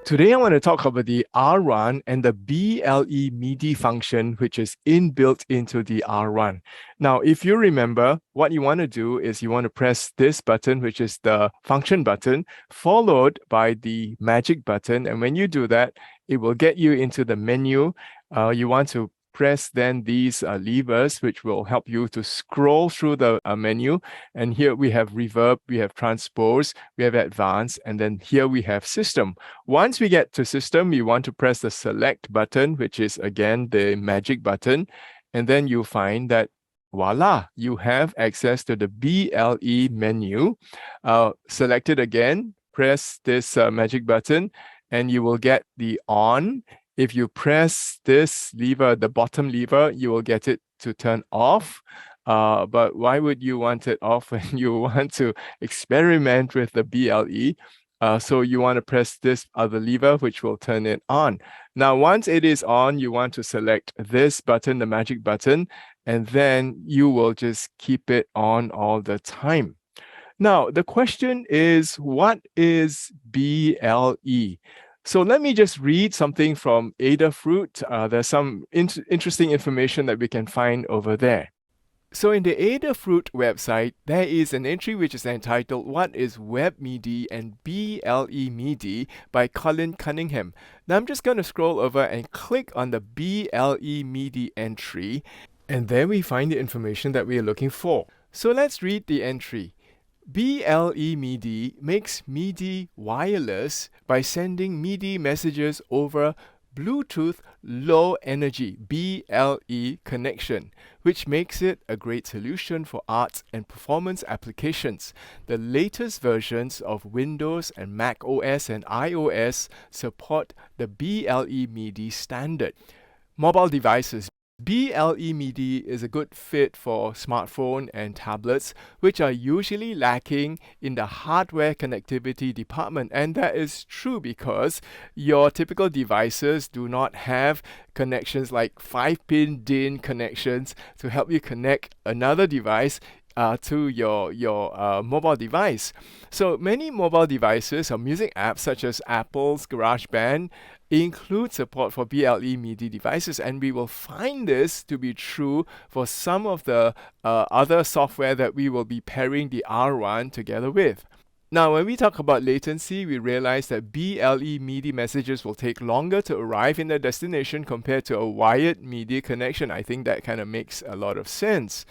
Today, I want to talk about the R1 and the BLE Midi function, which is inbuilt into the R1. Now, if you remember, what you want to do is you want to press this button, which is the function button, followed by the magic button. And when you do that, it will get you into the menu. You want to press then these levers, which will help you to scroll through the menu. And here we have reverb, we have transpose, we have advanced, and then here we have system. Once we get to system, you want to press the select button, which is again the magic button. And then you find that voila, you have access to the BLE menu. Select it again, press this magic button, and you will get the on. If you press this lever, the bottom lever, you will get it to turn off. But why would you want it off when you want to experiment with the BLE? So you want to press this other lever, which will turn it on. Now, once it is on, you want to select this button, the magic button, and then you will just keep it on all the time. Now, the question is, what is BLE? So let me just read something from Adafruit. There's some interesting information that we can find over there. So in the Adafruit website, there is an entry which is entitled What is Web MIDI and BLE Midi by Colin Cunningham. Now I'm just going to scroll over and click on the BLE Midi entry, and there we find the information that we are looking for. So let's read the entry. BLE Midi makes MIDI wireless by sending MIDI messages over Bluetooth Low Energy BLE connection, which makes it a great solution for arts and performance applications. The latest versions of Windows and Mac OS and iOS support the BLE Midi standard. Mobile devices. BLE Midi is a good fit for smartphone and tablets, which are usually lacking in the hardware connectivity department. And that is true because your typical devices do not have connections like 5-pin DIN connections to help you connect another device to your mobile device. So many mobile devices or music apps such as Apple's GarageBand include support for BLE MIDI devices, and we will find this to be true for some of the other software that we will be pairing the R1 together with. Now, when we talk about latency, we realize that BLE MIDI messages will take longer to arrive in their destination compared to a wired MIDI connection. I think that kind of makes a lot of sense.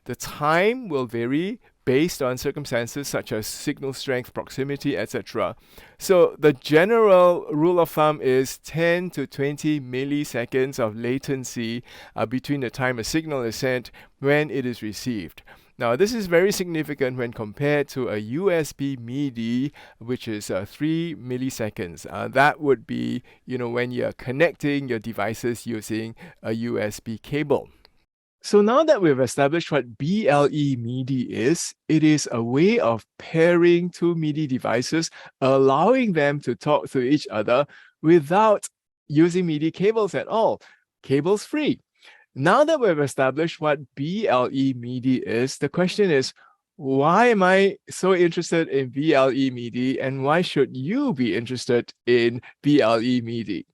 The time will vary based on circumstances such as signal strength, proximity, etc. So the general rule of thumb is 10 to 20 milliseconds of latency between the time a signal is sent when it is received. Now, this is very significant when compared to a USB MIDI, which is 3 milliseconds. That would be, when you're connecting your devices using a USB cable. So now that we've established what BLE MIDI is, it is a way of pairing two MIDI devices, allowing them to talk to each other without using MIDI cables at all. Cables free. Now that we've established what BLE MIDI is, the question is, why am I so interested in BLE MIDI, and why should you be interested in BLE MIDI?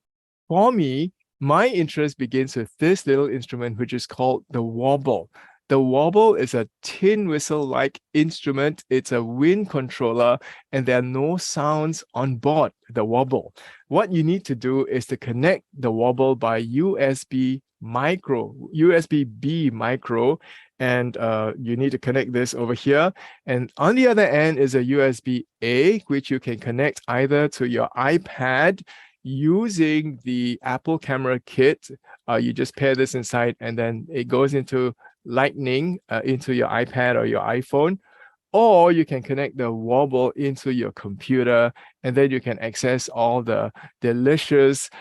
For me, my interest begins with this little instrument, which is called the wobble. The wobble is a tin whistle-like instrument. It's a wind controller, and there are no sounds on board the wobble. What you need to do is to connect the wobble by USB B micro, and you need to connect this over here. And on the other end is a USB A, which you can connect either to your iPad using the Apple camera kit. You just pair this inside, and then it goes into Lightning into your iPad or your iPhone, or you can connect the wobble into your computer, and then you can access all the delicious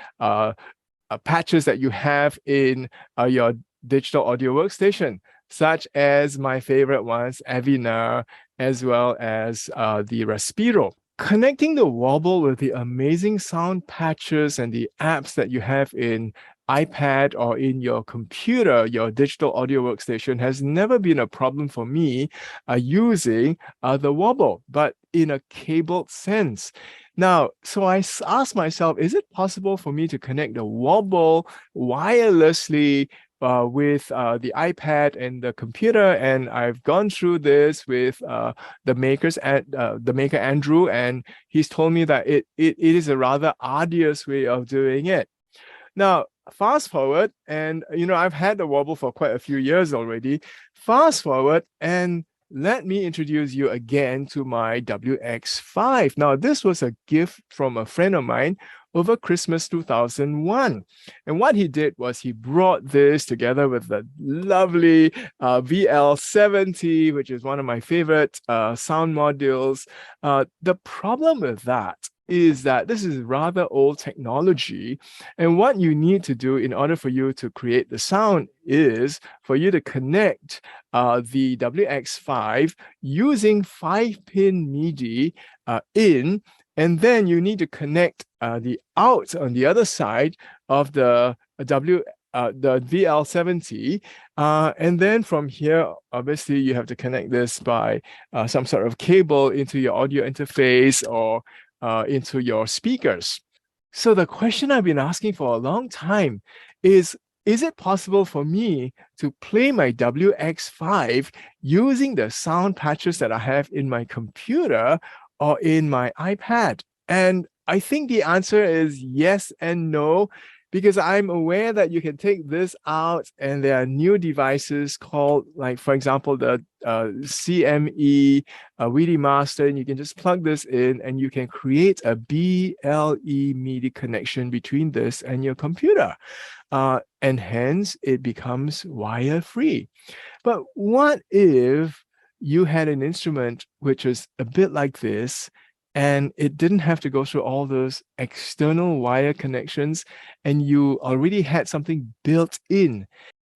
patches that you have in your digital audio workstation, such as my favorite ones, Avinar, as well as the Respiro. Connecting the wobble with the amazing sound patches and the apps that you have in iPad or in your computer, your digital audio workstation, has never been a problem for me using the wobble, but in a cabled sense. Now, so asked myself, is it possible for me to connect the wobble wirelessly with the iPad and the computer? And I've gone through this with the maker Andrew, and he's told me that it is a rather arduous way of doing it. Now, fast forward, and I've had the wobble for quite a few years already. Fast forward, and let me introduce you again to my WX5. Now, this was a gift from a friend of mine over Christmas 2001. And what he did was he brought this together with the lovely VL70, which is one of my favorite sound modules. The problem with that is that this is rather old technology. And what you need to do in order for you to create the sound is for you to connect the WX5 using 5-pin MIDI in, and then you need to connect the out on the other side of the VL70. And then from here, obviously, you have to connect this by some sort of cable into your audio interface or into your speakers. So the question I've been asking for a long time is it possible for me to play my WX5 using the sound patches that I have in my computer or in my iPad? And I think the answer is yes and no, because I'm aware that you can take this out and there are new devices called, like, for example, the CME Midi Master, and you can just plug this in and you can create a BLE MIDI connection between this and your computer. And hence it becomes wire-free. But what if you had an instrument which is a bit like this, and it didn't have to go through all those external wire connections, and you already had something built in?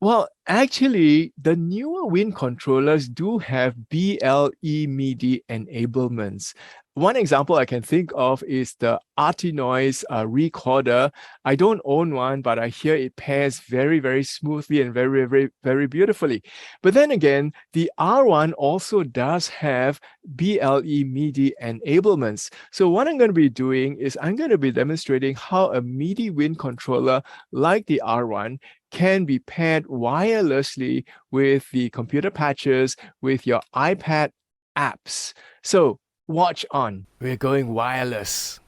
Well, actually, the newer Wind controllers do have BLE MIDI enablements. One example I can think of is the Artinoise recorder. I don't own one, but I hear it pairs very, very smoothly and very, very, very beautifully. But then again, the R1 also does have BLE MIDI enablements. So what I'm going to be doing is I'm going to be demonstrating how a MIDI Wind controller like the R1 can be paired wirelessly with the computer patches, with your iPad apps. So watch on. We're going wireless.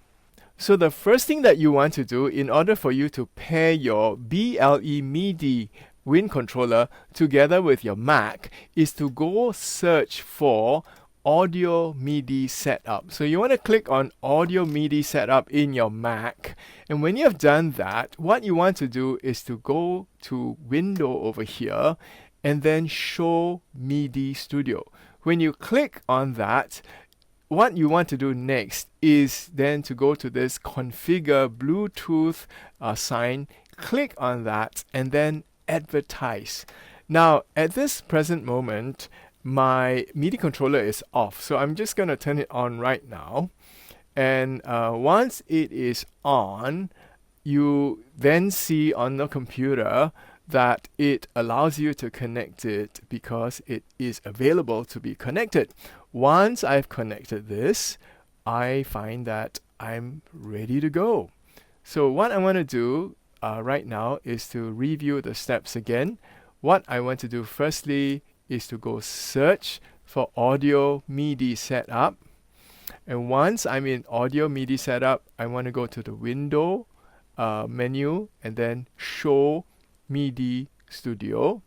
So the first thing that you want to do in order for you to pair your BLE MIDI Wind controller together with your Mac is to go search for Audio MIDI Setup. So you want to click on Audio MIDI Setup in your Mac. And when you have done that, what you want to do is to go to Window over here and then Show MIDI Studio. When you click on that, what you want to do next is then to go to this Configure Bluetooth sign, click on that, and then Advertise. Now, at this present moment, my MIDI controller is off, so I'm just going to turn it on right now. And once it is on, you then see on the computer that it allows you to connect it because it is available to be connected. Once I've connected this, I find that I'm ready to go. So what I want to do right now is to review the steps again. What I want to do firstly is to go search for Audio MIDI Setup. And once I'm in Audio MIDI Setup, I want to go to the Window menu and then Show MIDI Studio.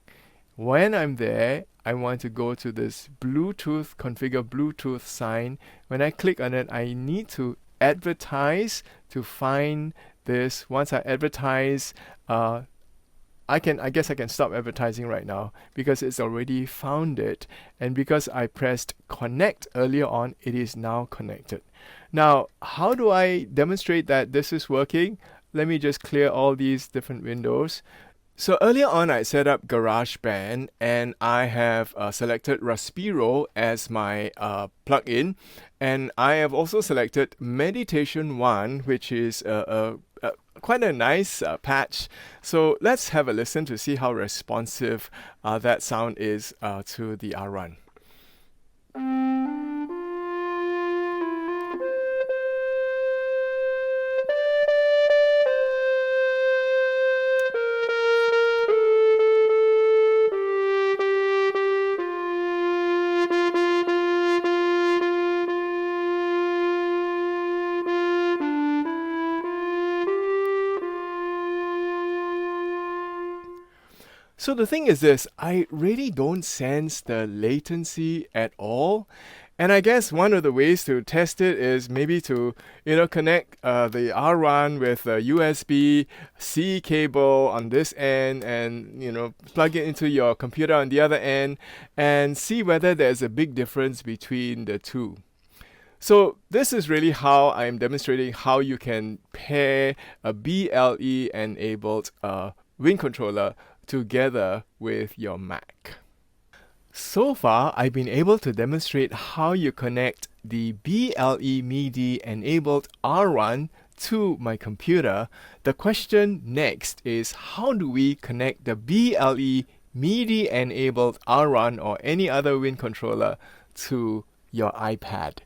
When I'm there, I want to go to this Bluetooth, Configure Bluetooth sign. When I click on it, I need to advertise to find this. Once I advertise, I guess I can stop advertising right now because it's already found it. And because I pressed connect earlier on, it is now connected. Now, how do I demonstrate that this is working? Let me just clear all these different windows. So earlier on, I set up GarageBand and I have selected Raspiro as my plugin. And I have also selected Meditation 1, which is quite a nice patch. So let's have a listen to see how responsive that sound is to the R1. So the thing is this, I really don't sense the latency at all. And I guess one of the ways to test it is maybe to, connect the R1 with a USB-C cable on this end and, plug it into your computer on the other end and see whether there's a big difference between the two. So this is really how I'm demonstrating how you can pair a BLE enabled Wind controller together with your Mac. So far, I've been able to demonstrate how you connect the BLE Midi enabled R1 to my computer. The question next is, how do we connect the BLE Midi enabled R1 or any other Wind controller to your iPad?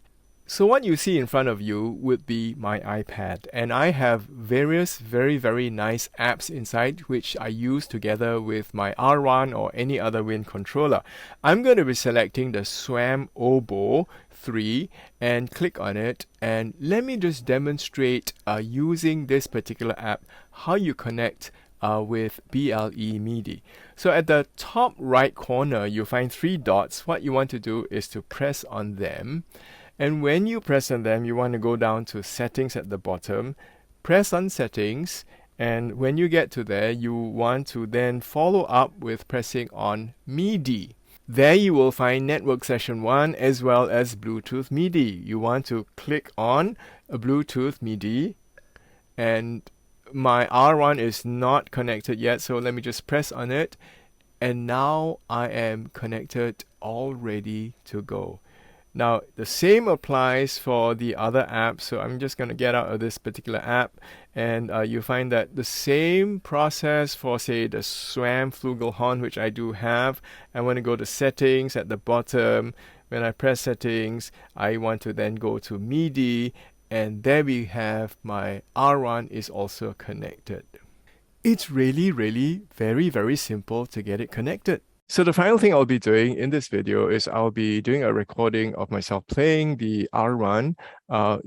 So what you see in front of you would be my iPad, and I have various very nice apps inside which I use together with my R1 or any other Wind controller. I'm going to be selecting the SWAM Oboe 3 and click on it, and let me just demonstrate using this particular app how you connect with BLE Midi. So at the top right corner you find three dots. What you want to do is to press on them. And when you press on them, you want to go down to settings at the bottom, press on settings, and when you get to there, you want to then follow up with pressing on MIDI. There you will find Network Session 1 as well as Bluetooth MIDI. You want to click on a Bluetooth MIDI, and my R1 is not connected yet, so let me just press on it, and now I am connected, all ready to go. Now, the same applies for the other apps. So I'm just going to get out of this particular app, and you find that the same process for, say, the SWAM Flugelhorn, which I do have. I want to go to settings at the bottom. When I press settings, I want to then go to MIDI, and there we have my R1 is also connected. It's really very simple to get it connected. So the final thing I'll be doing in this video is I'll be doing a recording of myself playing the R1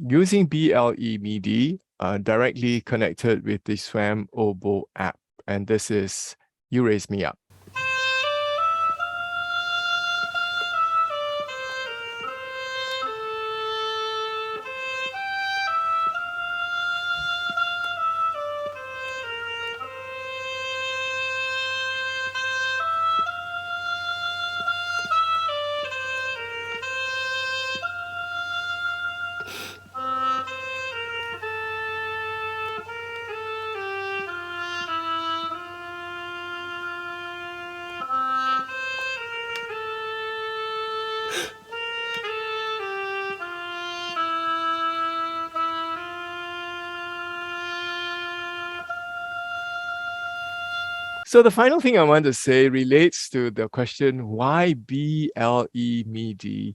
using BLE Midi directly connected with the SWAM Oboe app. And this is You Raise Me Up. So the final thing I want to say relates to the question, why BLE MIDI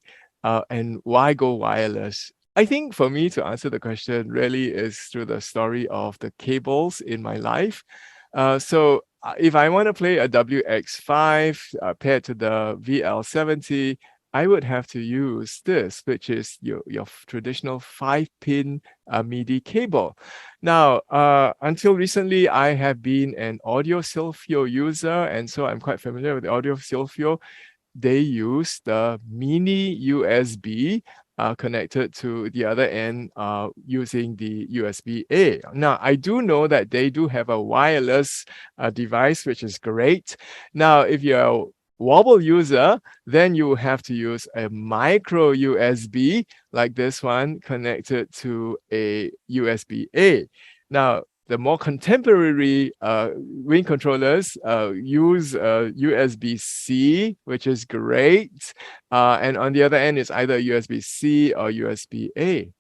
and why go wireless? I think for me to answer the question really is through the story of the cables in my life. So if I want to play a WX5 paired to the VL70, I would have to use this, which is your traditional 5-pin MIDI cable. Now, until recently, I have been an Audio Silphio user, and so I'm quite familiar with the Audio Silphio. They use the mini USB connected to the other end using the USB-A. Now, I do know that they do have a wireless device, which is great. Now, if you're Wobble user, then you have to use a micro USB like this one connected to a USB-A. Now, the more contemporary Wind controllers use USB-C, which is great. And on the other end, it's either USB-C or USB-A.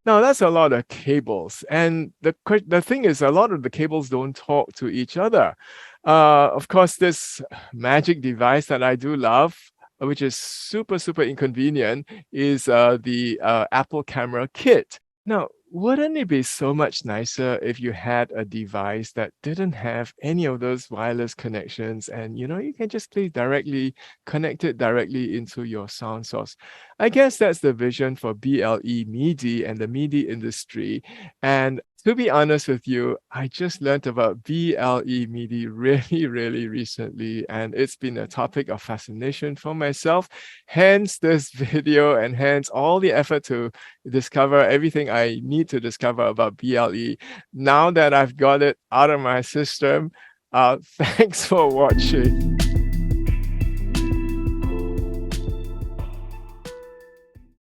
Now, that's a lot of cables. And the thing is, a lot of the cables don't talk to each other. Of course, this magic device that I do love, which is super inconvenient, is the Apple Camera Kit. Now, wouldn't it be so much nicer if you had a device that didn't have any of those wireless connections, and you can just connect it directly into your sound source? I guess that's the vision for BLE Midi and the MIDI industry. And To be honest with you, I just learned about BLE Midi really recently, and it's been a topic of fascination for myself. Hence this video, and hence all the effort to discover everything I need to discover about BLE. Now that I've got it out of my system, thanks for watching.